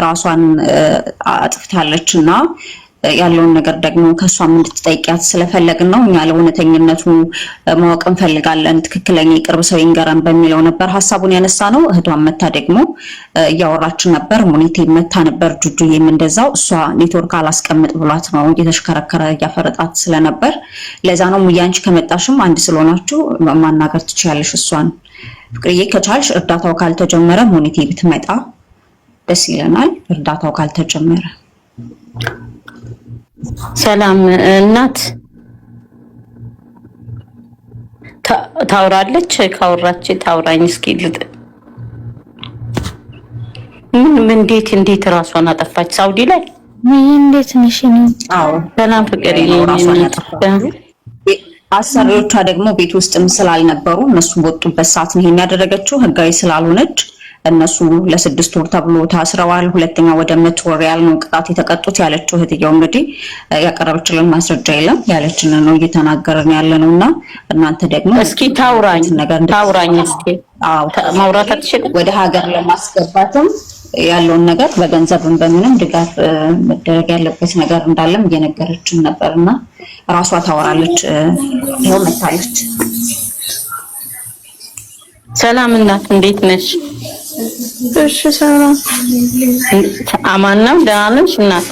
ራሷን አጥፍታለችና ያለውን ነገር ደግሞ ከሷም እንድትጠይቂያት ስለፈለግን ነው። እኛ ለእውነተኝነቱ ማወቅ እንፈልጋለን። ትክክለኛ የቅርብ ሰው ይንገረን በሚለው ነበር ሐሳቡን ያነሳ ነው። እህቷን መታ ደግሞ እያወራችን ነበር። ሙኒቴ መታ ነበር። ጁጁዬም እንደዛው እሷ ኔትወርክ አላስቀምጥ ብሏት ነው እየተሽከረከረ እያፈረጣት ስለነበር ለዛ ነው። ሙያንቺ ከመጣሽም አንድ ስለሆናችሁ ማናገር ትችያለሽ እሷን። ፍቅርዬ ከቻልሽ እርዳታው ካልተጀመረ ሙኒቴ ብትመጣ ደስ ይለናል። እርዳታው ካልተጀመረ ሰላም እናት ታውራለች። ካወራች ታውራኝ እስኪ ልጥ እንዴት ራሷን አጠፋች ሳውዲ ላይ እንዴት ነሽ? አዎ ሰላም ፍቅር ራሷን አጠፋች። አሰሪዎቿ ደግሞ ቤት ውስጥም ስላልነበሩ እነሱ ወጡበት ሰዓት ነው ይሄን ያደረገችው። ህጋዊ ስላልሆነች እነሱ ለ6 ወር ተብሎ ታስረዋል። ሁለተኛ ወደ 100 ወር ያህል ነው ቅጣት የተቀጡት ያለችው እህትየው እንግዲህ ያቀረበችልን ማስረጃ የለም ያለችን ነው እየተናገርን ያለነውና እናንተ ደግሞ እስኪ ታውራኝ እስኪ ማውራት አትችልም። ወደ ሀገር ለማስገባትም ያለውን ነገር በገንዘብም በምንም ድጋፍ መደረግ ያለበት ነገር እንዳለም እየነገረችን ነበርና ራሷ ታወራለች። ይሄው መታለች። ሰላም እናት እንዴት ነሽ? እሺ ሰላም አማን ነው። ደህና ነሽ እናት?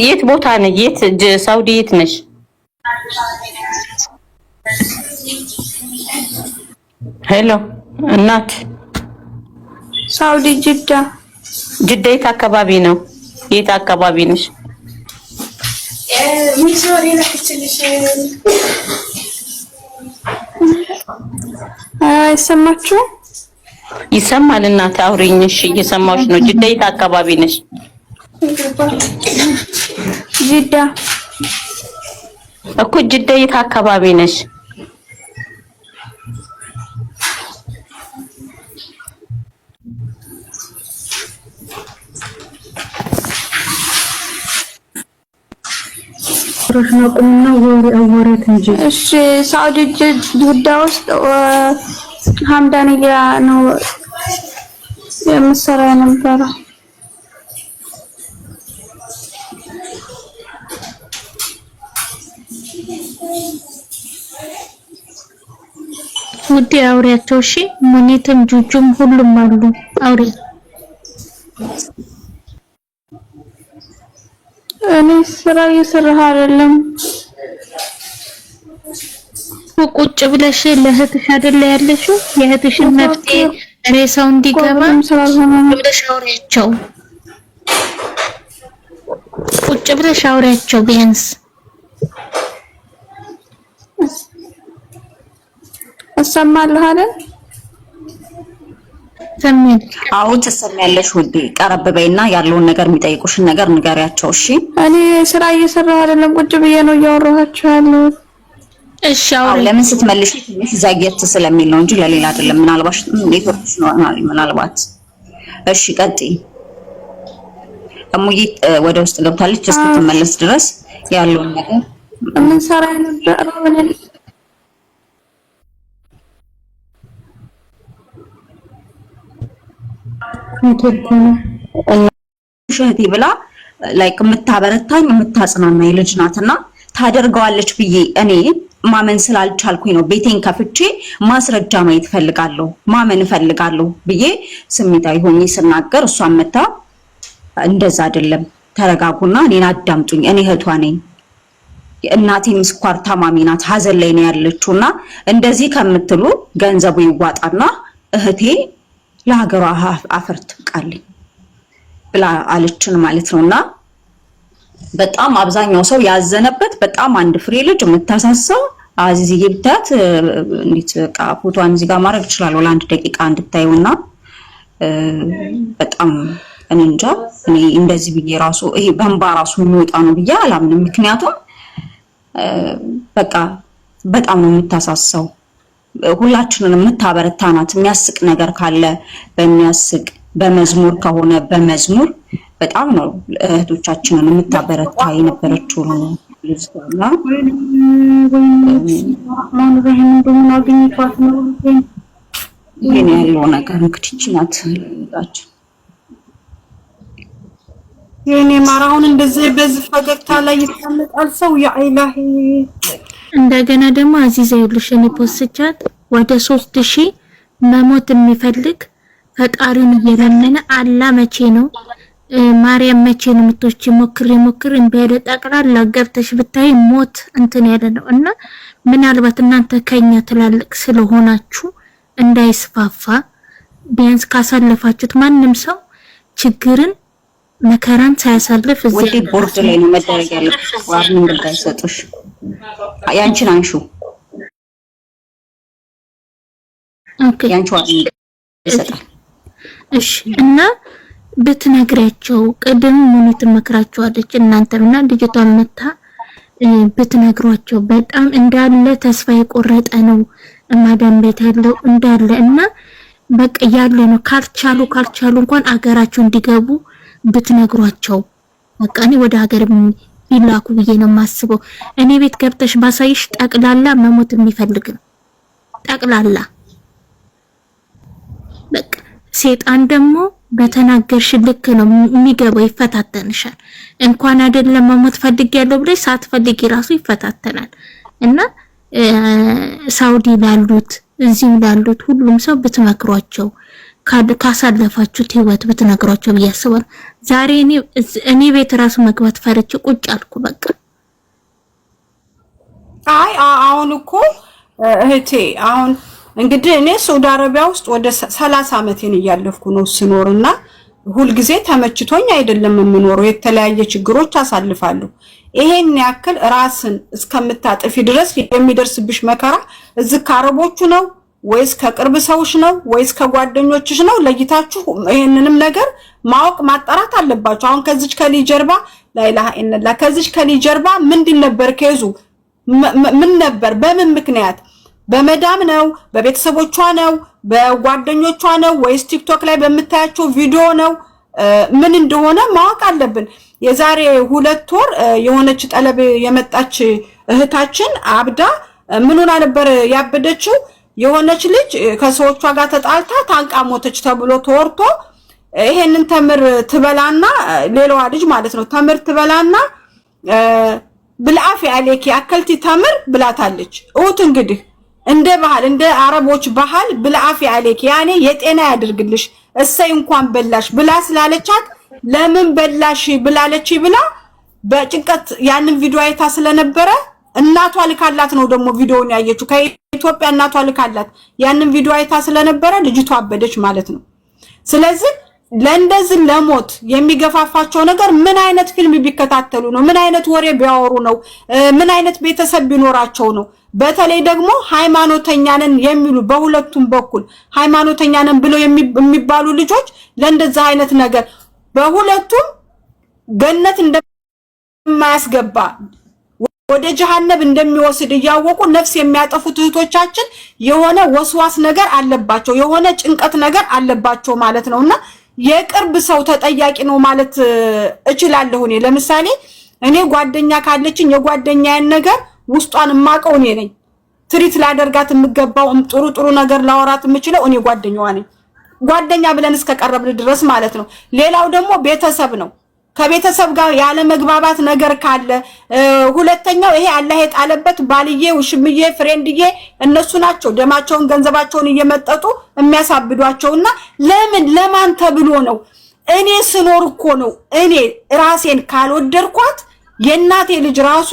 የት ቦታ ነሽ? ሳውዲ የት ነሽ? ሄሎ እናት። ሳውዲ ጅዳ የት አካባቢ ነው? የት አካባቢ ነሽ? ሚሶሪ ነክችልሽ አይሰማችሁ? ይሰማል እናት አውሪኝ። እሺ እየሰማሁሽ ነው። ጅዳ የት አካባቢ ነሽ? ጅዳ እኮ ጅዳ የት አካባቢ ነሽ? ረሽናቁና ወሬት እንጂ። እሺ ሳውዲ ጅዳ ውስጥ ሐምዳንያ ነው የምሰራ የነበረው። ውዴ አውሪያቸው። እሺ ሙኒትም ጁጁም ሁሉም አሉ። አውሪ። እኔ ስራ እየሰራሁ አይደለም። ቁጭ ብለሽ ለእህትሽ አይደለ ያለሽው? የእህትሽን መፍትሄ ሬሳው እንዲገባ ብለሽ አውሪያቸው። ቁጭ ብለሽ አውሪያቸው ቢያንስ። እሰማለሁ አይደል? አዎ ትሰሚያለሽ ውዴ። ቀረብ በይና ያለውን ነገር የሚጠይቁሽን ነገር ንገሪያቸው። እሺ እኔ ስራ እየሰራሁ አይደለም፣ ቁጭ ብዬ ነው እያወራኋቸው ያለሁት። እሺ አውሪ። ለምን ስትመልሽ ትንሽ ዘግየት ስለሚል ነው እንጂ ለሌላ አይደለም። ምናልባት ኔትወርክሽ ነው ምናልባት። እሺ ቀጥይ። እሙዬ ወደ ውስጥ ገብታለች። እስክትመለስ ድረስ ያለውን ነገር ምን ሰራ ነበር? እህቴ ብላ ላይክ የምታበረታኝ የምታጽናናኝ ልጅ ናትና ታደርገዋለች ብዬ እኔ ማመን ስላልቻልኩኝ ነው ቤቴን ከፍቼ ማስረጃ ማየት ፈልጋለሁ፣ ማመን ፈልጋለሁ ብዬ ስሜታዊ ሆኜ ስናገር እሷን መታ እንደዛ አይደለም ተረጋጉና እኔን አዳምጡኝ፣ እኔ እህቷ ነኝ፣ እናቴም ስኳር ታማሚ ናት፣ ሀዘን ላይ ነው ያለችውና እንደዚህ ከምትሉ ገንዘቡ ይዋጣና እህቴ ለሀገሯ አፈር ትብቃልኝ ብላ አለችን ማለት ነውና በጣም አብዛኛው ሰው ያዘነበት በጣም አንድ ፍሬ ልጅ የምታሳሰው አዚዝዬ ብታት እንዴት በቃ ፎቶዋን እዚህ ጋር ማድረግ ይችላል ለአንድ ደቂቃ እንድታዩና በጣም እኔ እንጃ እኔ እንደዚህ ብዬ ራሱ ይሄ በእንባ ራሱ የሚወጣ ነው ብዬ አላምንም። ምክንያቱም በቃ በጣም ነው የምታሳሰው። ሁላችንንም የምታበረታናት የሚያስቅ ነገር ካለ በሚያስቅ በመዝሙር ከሆነ በመዝሙር በጣም ነው እህቶቻችንን የምታበረታ የነበረችው ነው ልጅቷና ይሄን ያለው ነገር እንግዲህ ናት ልላችሁ የኔ ማራውን እንደዚህ በዚህ ፈገግታ ላይ ይተመጣል ሰው ያ ኢላሂ እንደገና ደግሞ አዚዛ ይልሽኔ ፖስቻት ወደ 3000 መሞት የሚፈልግ ፈጣሪን እየለመነ አላ መቼ ነው ማርያም መቼ ነው ምትወጪ ሞክሪ እንበለ ጠቅላላ ገብተሽ ብታይ ሞት እንትን ያለ ነው እና ምናልባት እናንተ ከኛ ትላልቅ ስለሆናችሁ እንዳይስፋፋ ቢያንስ ካሳለፋችሁት ማንንም ሰው ችግርን መከራን ሳያሳልፍ ወዲ ቦርድ ላይ ነው መደረግ ያለበት ዋርኒንግ እንዳይሰጡሽ ያንቺን አንሹ ኦኬ ያንቺ ዋርኒንግ ይሰጣል እሺ እና ብትነግሪያቸው ቀደም ሙኒት መከራቸዋለች እናንተና ልጅቷን መታ ብትነግሯቸው በጣም እንዳለ ተስፋ የቆረጠ ነው ማዳም ቤት ያለው እንዳለ እና በቃ ያለ ነው ካልቻሉ እንኳን አገራቸው እንዲገቡ ብትነግሯቸው በቃ እኔ ወደ ሀገር ይላኩ ብዬ ነው ማስበው እኔ ቤት ገብተሽ ባሳይሽ ጠቅላላ መሞት የሚፈልግ ነው ጠቅላላ በቃ ሴጣን ደግሞ በተናገርሽ ልክ ነው የሚገባው ይፈታተንሻል እንኳን አይደለም መሞት ፈልጊያለሁ ብለሽ ሳትፈልጊ ራሱ ይፈታተናል እና ሳውዲ ላሉት እዚህ ላሉት ሁሉም ሰው ብትመክሯቸው ካሳለፋችሁት ህይወት ብትነግሯቸው በያስባል ዛሬ እኔ ቤት ራሱ መግባት ፈርቼ ቁጭ አልኩ በቃ አሁን እኮ እህቴ አሁን እንግዲህ እኔ ሳውዲ አረቢያ ውስጥ ወደ 30 አመቴን ያለፍኩ ነው ስኖርና ሁሉ ጊዜ ተመችቶኝ አይደለም የምኖረው የተለያየ ችግሮች አሳልፋለሁ ይሄን ያክል ራስን እስከምታጠፊ ድረስ የሚደርስብሽ መከራ እዚህ ከአረቦቹ ነው ወይስ ከቅርብ ሰዎች ነው ወይስ ከጓደኞችሽ ነው ለይታችሁ ይሄንንም ነገር ማወቅ ማጣራት አለባችሁ አሁን ከዚች ከሊ ጀርባ ላኢላሃ ኢላላህ ከዚች ከሊ ጀርባ ምንድን ነበር ከይዙ ምን ነበር በምን ምክንያት በመዳም ነው በቤተሰቦቿ ነው በጓደኞቿ ነው ወይስ ቲክቶክ ላይ በመታያቸው ቪዲዮ ነው ምን እንደሆነ ማወቅ አለብን የዛሬ 2 ወር የሆነች ጠለብ የመጣች እህታችን አብዳ ምንና ነበር ያበደችው የሆነች ልጅ ከሰዎቿ ጋር ተጣልታ ታንቃ ሞተች ተብሎ ተወርቶ ይሄንን ተምር ትበላና ሌላዋ ልጅ ማለት ነው ተምር ትበላና ብልአፍ ያለኪ አከልቲ ተምር ብላታለች እውት እንግዲህ እንደ ባህል እንደ አረቦች ባህል ብልአፍ ያለኪ ያኔ የጤና ያድርግልሽ እሰይ እንኳን በላሽ ብላ ስላለቻት ለምን በላሽ ብላለች ብላ በጭንቀት ያንን ቪዲዮ አይታ ስለነበረ እናቷ ልካላት ነው ደግሞ ቪዲዮውን ያየችው ከኢትዮጵያ እናቷ ልካላት ያንን ቪዲዮ አይታ ስለነበረ ልጅቷ አበደች ማለት ነው ስለዚህ ለእንደዚህ ለሞት የሚገፋፋቸው ነገር ምን አይነት ፊልም ቢከታተሉ ነው ምን አይነት ወሬ ቢያወሩ ነው ምን አይነት ቤተሰብ ቢኖራቸው ነው በተለይ ደግሞ ሃይማኖተኛ ነን የሚሉ በሁለቱም በኩል ሃይማኖተኛ ነን ብለው የሚባሉ ልጆች ለእንደዛ አይነት ነገር በሁለቱም ገነት እንደማያስገባ ወደ ጀሃነም እንደሚወስድ ያወቁ ነፍስ የሚያጠፉት እህቶቻችን የሆነ ወስዋስ ነገር አለባቸው የሆነ ጭንቀት ነገር አለባቸው ማለት ነውና የቅርብ ሰው ተጠያቂ ነው ማለት እችላለሁ እኔ ለምሳሌ እኔ ጓደኛ ካለችኝ የጓደኛዬን ነገር ውስጧን ማቀው እኔ ነኝ ትሪት ላደርጋት የምገባው ጥሩ ነገር ላወራት የምችለው እኔ ጓደኛዋ ነኝ ጓደኛ ብለን እስከቀረብን ድረስ ማለት ነው ሌላው ደግሞ ቤተሰብ ነው ከቤተሰብ ጋር ያለ መግባባት ነገር ካለ ሁለተኛው ይሄ አላህ የጣለበት ባልዬ ውሽምዬ ፍሬንድዬ እነሱ ናቸው ደማቸውን ገንዘባቸውን እየመጠጡ የሚያሳብዷቸውና ለማን ተብሎ ነው እኔ ስኖር እኮ ነው እኔ ራሴን ካልወደድኳት የእናቴ ልጅ ራሱ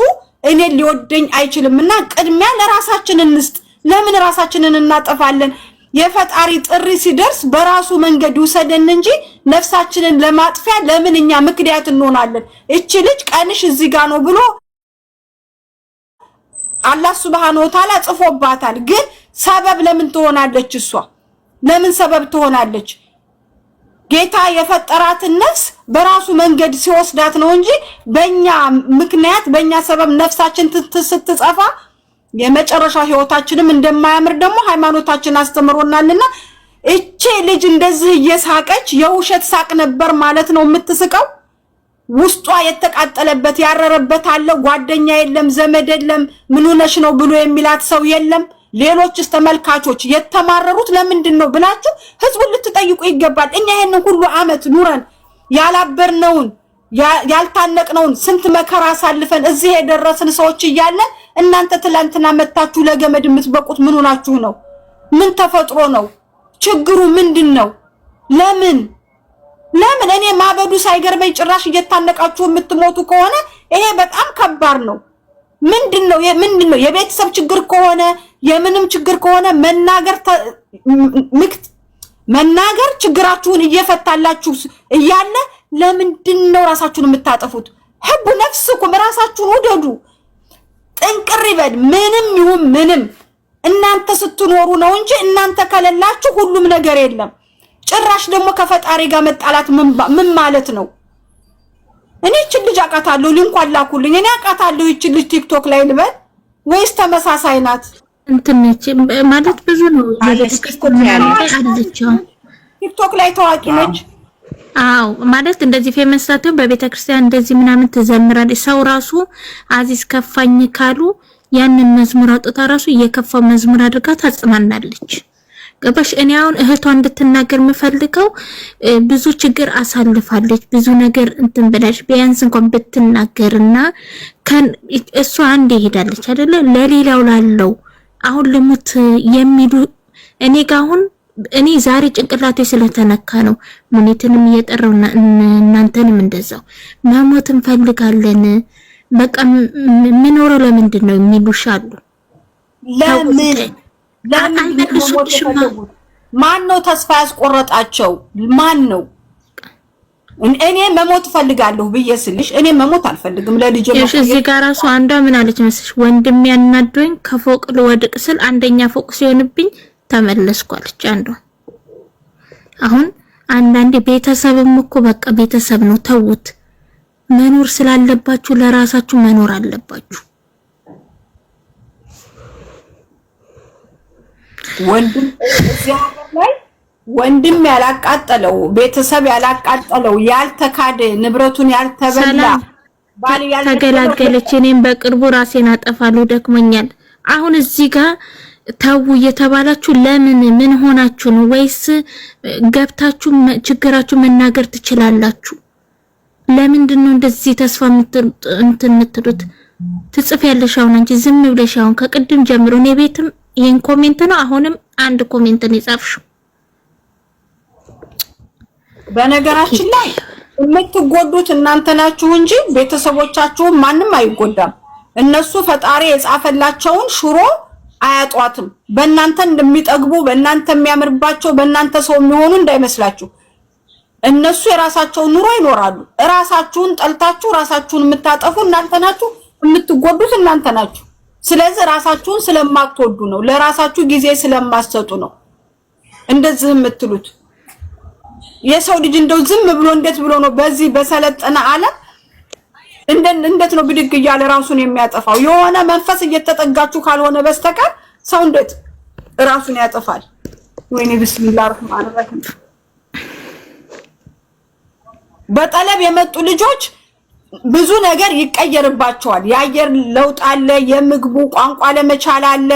እኔ ሊወደኝ አይችልምና ቅድሚያ ለራሳችን እንስጥ ለምን ራሳችንን እናጠፋለን የፈጣሪ ጥሪ ሲደርስ በራሱ መንገድ ውሰደን እንጂ ነፍሳችንን ለማጥፊያ ለምን እኛ ምክንያት እንሆናለን እቺ ልጅ ቀንሽ እዚህ ጋር ነው ብሎ አላህ Subhanahu Wa Ta'ala ጽፎባታል ግን ሰበብ ለምን ትሆናለች እሷ ለምን ሰበብ ትሆናለች ጌታ የፈጠራትን ነፍስ በራሱ መንገድ ሲወስዳት ነው እንጂ በእኛ ምክንያት በእኛ ሰበብ ነፍሳችን ስትጸፋ የመጨረሻ ህይወታችንም እንደማያምር ደግሞ ሃይማኖታችን አስተምሮናልና እቺ ልጅ እንደዚህ እየሳቀች የውሸት ሳቅ ነበር ማለት ነው የምትስቀው ውስጧ የተቃጠለበት ያረረበት አለ ጓደኛ የለም ዘመድ የለም ምን ሆነሽ ነው ብሎ የሚላት ሰው የለም ሌሎችስ ተመልካቾች የተማረሩት ለምንድን ነው ብላችሁ ህዝቡን ልትጠይቁ ይገባል። እኛ ይሄንን ሁሉ አመት ኑረን ያላበርነውን ያልታነቅነውን ስንት መከራ አሳልፈን እዚህ የደረስን ሰዎች እያለን እናንተ ትላንትና መታችሁ ለገመድ የምትበቁት ምን ሆናችሁ ነው? ምን ተፈጥሮ ነው? ችግሩ ምንድነው? ለምን እኔ ማበዱ ሳይገርመኝ ጭራሽ እየታነቃችሁ የምትሞቱ ከሆነ ይሄ በጣም ከባድ ነው። ምንድነው የቤተሰብ ችግር ከሆነ የምንም ችግር ከሆነ መናገር ችግራችሁን እየፈታላችሁ እያለ ለምንድነው ራሳችሁን የምታጠፉት? ህቡ ነፍስኩም ራሳችሁን ወደዱ። ጥንቅር ይበል ምንም ይሁን ምንም እናንተ ስትኖሩ ነው እንጂ እናንተ ከሌላችሁ ሁሉም ነገር የለም። ጭራሽ ደግሞ ከፈጣሪ ጋር መጣላት ምን ማለት ነው? እኔ እቺ ልጅ አቃታለሁ ሊንኳን ላኩልኝ። እኔ አቃታለሁ እቺ ልጅ ቲክቶክ ላይ ልበል ወይስ ተመሳሳይ ናት? እንትነች ማለት ብዙ ነው ቲክቶክ ላይ ታዋቂ ነች። አው ማለት እንደዚህ ፌመስ ሳትሆን በቤተክርስቲያን እንደዚህ ምናምን ትዘምራለች። ሰው ራሱ አዚዝ ከፋኝ ካሉ ያንን መዝሙር አውጥታ ራሱ እየከፋው መዝሙር አድርጋ ታጽናናለች። ገባሽ? እኔ አሁን እህቷ እንድትናገር የምፈልገው ብዙ ችግር አሳልፋለች፣ ብዙ ነገር እንትን ብላሽ ቢያንስ እንኳን ብትናገርና እሷ አንዴ ሄዳለች አይደለ? ለሌላው ላለው አሁን ልሙት የሚሉ እኔ ጋር አሁን እኔ ዛሬ ጭንቅላቴ ስለተነካ ነው ሙኒትንም እየጠራውና እናንተንም እንደዛው መሞት እንፈልጋለን በቃ ምንኖረው ለምንድን ነው የሚሉሻሉ። ለምን ማን ነው ተስፋ ያስቆረጣቸው? ማን ነው? እኔ መሞት ፈልጋለሁ ብዬ ስልሽ እኔ መሞት አልፈልግም። ለልጄ ነው። እዚህ ጋር ራሱ አንዷ ምን አለች መሰለሽ? ወንድም ያናዶኝ ከፎቅ ልወድቅ ስል አንደኛ ፎቅ ሲሆንብኝ ተመለስኩ አለች አንዷ። አሁን አንዳንዴ ቤተሰብም እኮ በቃ ቤተሰብ ነው፣ ተውት። መኖር ስላለባችሁ ለራሳችሁ መኖር አለባችሁ። ወንድም እዚህ ሀገር ላይ ወንድም ያላቃጠለው ቤተሰብ ያላቃጠለው ያልተካደ ንብረቱን ያልተበላ ባል ተገላገለች። እኔም በቅርቡ ራሴን አጠፋለሁ ደክሞኛል። አሁን እዚህ ጋር ታው እየተባላችሁ ለምን ምን ሆናችሁ ነው? ወይስ ገብታችሁ ችግራችሁ መናገር ትችላላችሁ? ለምንድን ነው እንደዚህ ተስፋ የምትሉት? ትጽፊያለሽ አሁን አንቺ ዝም ብለሽ አሁን ከቅድም ጀምሮ እኔ ቤትም ይሄን ኮሜንት ነው አሁንም አንድ ኮሜንት ነው የጻፍሽው። በነገራችን ላይ የምትጎዱት እናንተ ናችሁ እንጂ ቤተሰቦቻችሁ ማንም አይጎዳም። እነሱ ፈጣሪ የጻፈላቸውን ሽሮ አያጧትም። በእናንተ እንደሚጠግቡ በእናንተ የሚያምርባቸው በእናንተ ሰው የሚሆኑ እንዳይመስላችሁ። እነሱ የራሳቸውን ኑሮ ይኖራሉ። ራሳችሁን ጠልታችሁ ራሳችሁን የምታጠፉ እናንተ ናችሁ፣ የምትጎዱት እናንተ ናችሁ። ስለዚህ ራሳችሁን ስለማትወዱ ነው፣ ለራሳችሁ ጊዜ ስለማትሰጡ ነው እንደዚህ የምትሉት። የሰው ልጅ እንደው ዝም ብሎ እንዴት ብሎ ነው በዚህ በሰለጠነ ዓለም እንዴት ነው ብድግ እያለ ራሱን የሚያጠፋው? የሆነ መንፈስ እየተጠጋችሁ ካልሆነ በስተቀር ሰው እንዴት ራሱን ያጠፋል? ወይኔ ቢስሚላህ ረህማን ረሂም። በጠለብ የመጡ ልጆች ብዙ ነገር ይቀየርባቸዋል። የአየር ለውጥ አለ፣ የምግቡ ቋንቋ ለመቻል አለ፣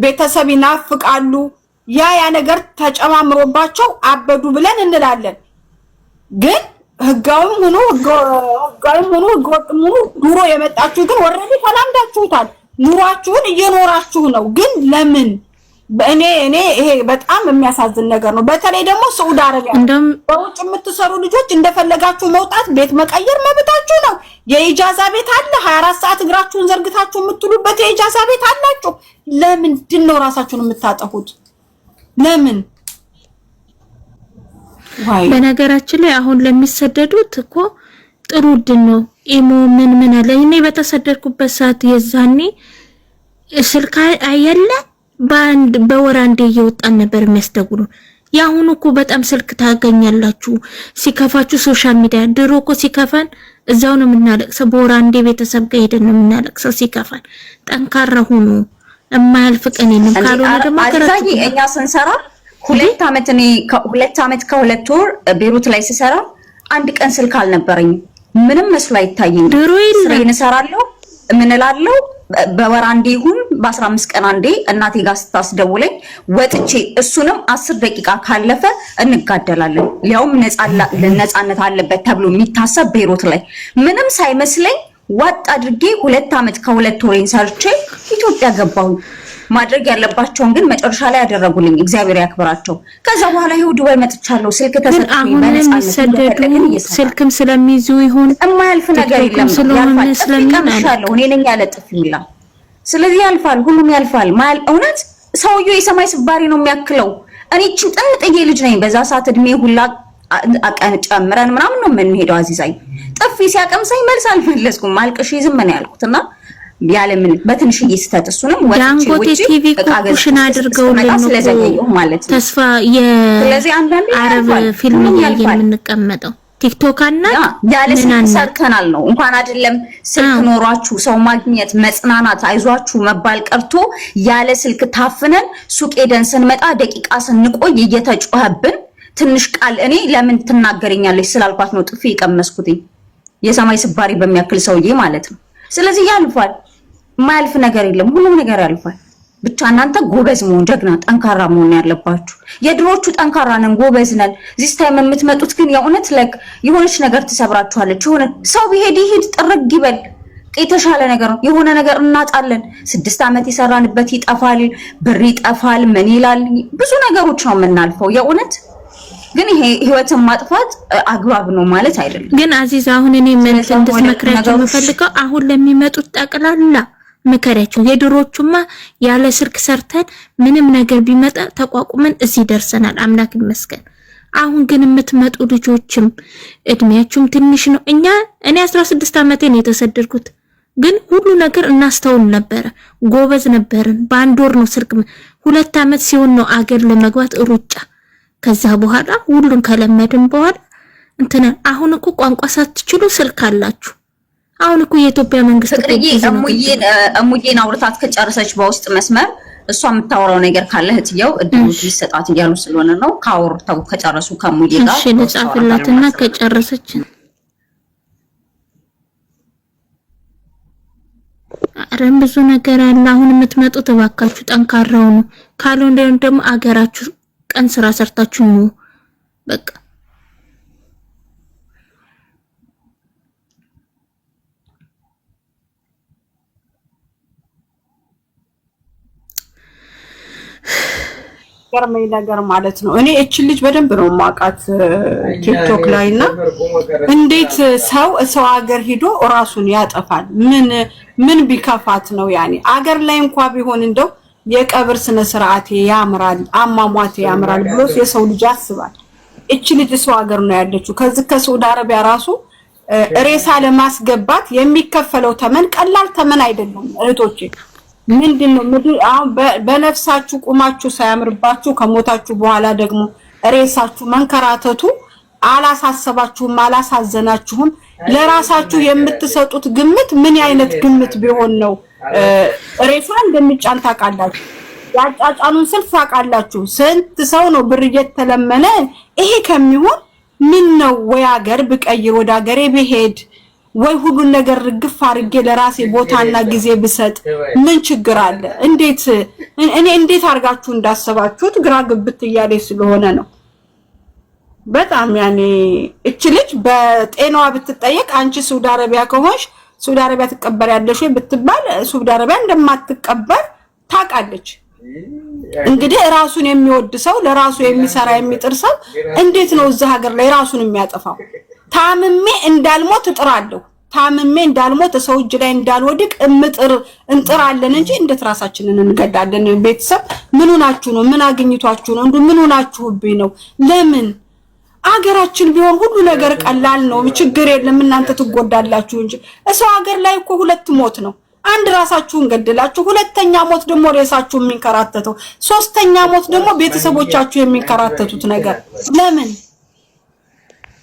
ቤተሰብ ይናፍቃሉ። ያ ነገር ተጨማምሮባቸው አበዱ ብለን እንላለን። ግን ህጋውም ሆኖ ህገወጥም ሆኖ ኑሮ የመጣችሁ ግን ወረዲ ተላምዳችሁታል። ኑሯችሁን እየኖራችሁ ነው። ግን ለምን? እኔ ይሄ በጣም የሚያሳዝን ነገር ነው። በተለይ ደግሞ ሳውዲ አረቢያ በውጭ የምትሰሩ ልጆች እንደፈለጋችሁ መውጣት ቤት መቀየር መብታችሁ ነው። የኢጃዛ ቤት አለ። 24 ሰዓት እግራችሁን ዘርግታችሁ የምትሉበት የኢጃዛ ቤት አላችሁ። ለምንድን ነው ራሳችሁን የምታጠፉት? ለምን? በነገራችን ላይ አሁን ለሚሰደዱት እኮ ጥሩ ድን ነው። ኢሞ ምን አለ። እኔ በተሰደድኩበት ሰዓት የዛኔ ስልክ አየለ በወር አንዴ እየወጣን ነበር የሚያስደውሉ። ያሁኑ እኮ በጣም ስልክ ታገኛላችሁ። ሲከፋችሁ ሶሻል ሚዲያ። ድሮ እኮ ሲከፋን እዛው ነው የምናለቅሰው። በወር አንዴ ቤተሰብ ጋር ሄደን ነው የምናለቅሰው ሲከፋን። ጠንካራ ሁኑ። የማያልፍ ቀን የለም። ካልሆነ ደግሞ አዛኝ እኛ ስንሰራ 2 ዓመት ከ2 ወር ቤሩት ላይ ስሰራ አንድ ቀን ስልክ አልነበረኝም። ምንም መስሎ አይታየኝም። ስራዬን እሰራለሁ፣ ምን እላለሁ፣ በወር አንዴ ይሁን በ15 ቀን አንዴ እናቴ ጋር ስታስደውለኝ ወጥቼ እሱንም 10 ደቂቃ ካለፈ እንጋደላለን። ሊያውም ነፃነት አለበት ተብሎ የሚታሰብ ቤይሩት ላይ ምንም ሳይመስለኝ ዋጥ አድርጌ 2 ዓመት ከ2 ወሬን ሰርቼ ኢትዮጵያ ገባሁ። ማድረግ ያለባቸውን ግን መጨረሻ ላይ ያደረጉልኝ እግዚአብሔር ያክብራቸው። ከዛ በኋላ ይኸው ዱባይ መጥቻለሁ። ስልክ ተሰጥቶኝ በነፃነት ስልክም ስለሚይዙ ይሁን የማያልፍ ነገር የለም። ያልፋል። እኔ ነኝ ያለ ጥፍ ይላል። ስለዚህ ያልፋል፣ ሁሉም ያልፋል። እውነት ሰውዬው የሰማይ ስባሪ ነው የሚያክለው። እኔ እቺን ጥንጥዬ ልጅ ነኝ። በዛ ሰዓት እድሜ ሁላ አቀን ጨምረን ምናምን ነው የምንሄደው። አዚዛይ ጥፊ ሲያቀምሰኝ መልስ አልመለስኩም። አልቅሽ ዝም ነው ያልኩትና ያለምን በትንሽዬ ስተት እሱንም ዳንጎቴ ቲቪ ኩሽና አድርገውልን ነው ማለት ነው። ተስፋ የአረብ ፊልም እያየን የምንቀመጠው ቲክቶክ እና ያለ ስልክ ሰርተናል ነው። እንኳን አይደለም ስልክ ኖሯችሁ ሰው ማግኘት መጽናናት አይዟችሁ መባል ቀርቶ ያለ ስልክ ታፍነን ሱቅ ሄደን ስንመጣ ደቂቃ ስንቆይ እየተጮህብን ትንሽ ቃል እኔ ለምን ትናገረኛለች ስላልኳት ነው ጥፊ የቀመስኩትኝ የሰማይ ስባሪ በሚያክል ሰውዬ ማለት ነው። ስለዚህ ያልፋል። ማያልፍ ነገር የለም። ሁሉም ነገር ያልፋል። ብቻ እናንተ ጎበዝ መሆን ጀግና ጠንካራ መሆን ያለባችሁ። የድሮቹ ጠንካራ ነን ጎበዝ ነን። ዚስ ታይም የምትመጡት ግን የእውነት ለክ የሆነች ነገር ትሰብራችኋለች። የሆነ ሰው ቢሄድ ይሄድ ጥርግ ይበል የተሻለ ነገር ነው። የሆነ ነገር እናጣለን። 6 ዓመት የሰራንበት ይጠፋል፣ ብር ይጠፋል፣ ምን ይላል ብዙ ነገሮች ነው የምናልፈው የእውነት ግን ይሄ ህይወትን ማጥፋት አግባብ ነው ማለት አይደለም። ግን አዚዛ አሁን እኔ መልስ እንድትመክራቸው የምፈልገው አሁን ለሚመጡት ጠቅላላ ምከራቸው። የድሮቹማ ያለ ስልክ ሰርተን ምንም ነገር ቢመጣ ተቋቁመን እዚህ ደርሰናል፣ አምላክ ይመስገን። አሁን ግን የምትመጡ ልጆችም እድሜያችሁም ትንሽ ነው። እኔ 16 ዓመቴ ነው የተሰደድኩት፣ ግን ሁሉ ነገር እናስተውል ነበረ፣ ጎበዝ ነበርን። በአንድ ወር ነው ስልክ 2 ዓመት ሲሆን ነው አገር ለመግባት ሩጫ። ከዛ በኋላ ሁሉን ከለመድን በኋላ እንትና አሁን እኮ ቋንቋ ሳትችሉ ስልክ አላችሁ። አሁን እኮ የኢትዮጵያ መንግስት እሙዬን አውርታት ከጨረሰች በውስጥ መስመር እሷ የምታወራው ነገር ካለ እህትየው እድሉ ይሰጣት እያሉ ስለሆነ ነው። ካወርተው ከጨረሱ ከሙዬ ጋር እሺ ልጻፍላትና ከጨረሰች አረም ብዙ ነገር አለ። አሁን የምትመጡት እባካችሁ ጠንካራው ነው። ካልሆነ ደግሞ አገራችሁ ቀን ስራ ሰርታችሁ ነው በቃ። ገርመኝ ነገር ማለት ነው። እኔ እቺ ልጅ በደንብ ነው ማቃት ቲክቶክ ላይና እንዴት ሰው ሀገር ሄዶ ራሱን ያጠፋል? ምን ቢከፋት ነው? ያኔ አገር ላይ እንኳን ቢሆን እንደው የቀብር ስነ ስርዓት ያምራል፣ አሟሟት ያምራል ብሎ የሰው ልጅ ያስባል። እቺ ልጅ ሰው ሀገር ነው ያለችው። ከዚህ ከሳውዲ አረቢያ ራሱ ሬሳ ለማስገባት የሚከፈለው ተመን ቀላል ተመን አይደለም እህቶቼ። ምንድነው አሁን በነፍሳችሁ ቁማችሁ ሳያምርባችሁ ከሞታችሁ በኋላ ደግሞ ሬሳችሁ መንከራተቱ አላሳሰባችሁም? አላሳዘናችሁም? ለራሳችሁ የምትሰጡት ግምት ምን አይነት ግምት ቢሆን ነው ሬሳ እንደሚጫን ታውቃላችሁ? ያጫጫኑን ስልፍ ታውቃላችሁ? ስንት ሰው ነው ብር እየተለመነ ይሄ ከሚሆን ምን ነው ወይ ሀገር ብቀይር ወደ ሀገሬ ብሄድ ወይ ሁሉን ነገር ርግፍ አድርጌ ለራሴ ቦታና ጊዜ ብሰጥ ምን ችግር አለ? እንዴት አርጋችሁ እንዳሰባችሁት ግራ ግብት እያለኝ ስለሆነ ነው። በጣም ያኔ እቺ ልጅ በጤናዋ ብትጠየቅ አንቺ ሳውዲ አረቢያ ከሆንሽ ሳውዲ አረቢያ ትቀበሪያለሽ ወይ ብትባል ሳውዲ አረቢያ እንደማትቀበል ታውቃለች። እንግዲህ ራሱን የሚወድ ሰው ለራሱ የሚሰራ የሚጥር ሰው እንዴት ነው እዛ ሀገር ላይ ራሱን የሚያጠፋው? ታምሜ እንዳልሞት እጥራለሁ፣ ታምሜ እንዳልሞት ሰው እጅ ላይ እንዳልወድቅ እንጥራለን እንጂ እንዴት ራሳችንን እንገዳለን? ቤተሰብ ምን ሆናችሁ ነው? ምን አግኝቷችሁ ነው? ምን ሆናችሁብኝ ነው? ለምን አገራችን ቢሆን ሁሉ ነገር ቀላል ነው፣ ችግር የለም። እናንተ ትጎዳላችሁ እንጂ ሰው ሀገር ላይ እኮ 2 ሞት ነው። አንድ ራሳችሁን ገድላችሁ፣ ሁለተኛ ሞት ደግሞ ሬሳችሁ የሚንከራተተው፣ ሶስተኛ ሞት ደግሞ ቤተሰቦቻችሁ የሚንከራተቱት ነገር ለምን?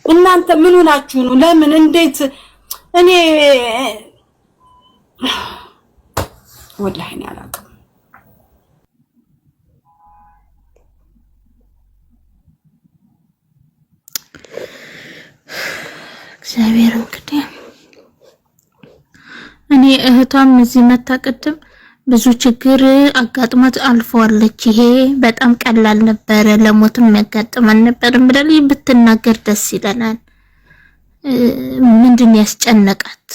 እናንተ ምን ሆናችሁ ነው? ለምን? እንዴት? እኔ ወላሂ አላውቅም። እግዚአብሔር እንግዲህ እኔ እህቷም እዚህ መታቀድም ብዙ ችግር አጋጥሟት አልፈዋለች። ይሄ በጣም ቀላል ነበር፣ ለሞትም ያጋጥማል ነበር ብለል ብትናገር ደስ ይለናል። ምንድን ያስጨነቃት?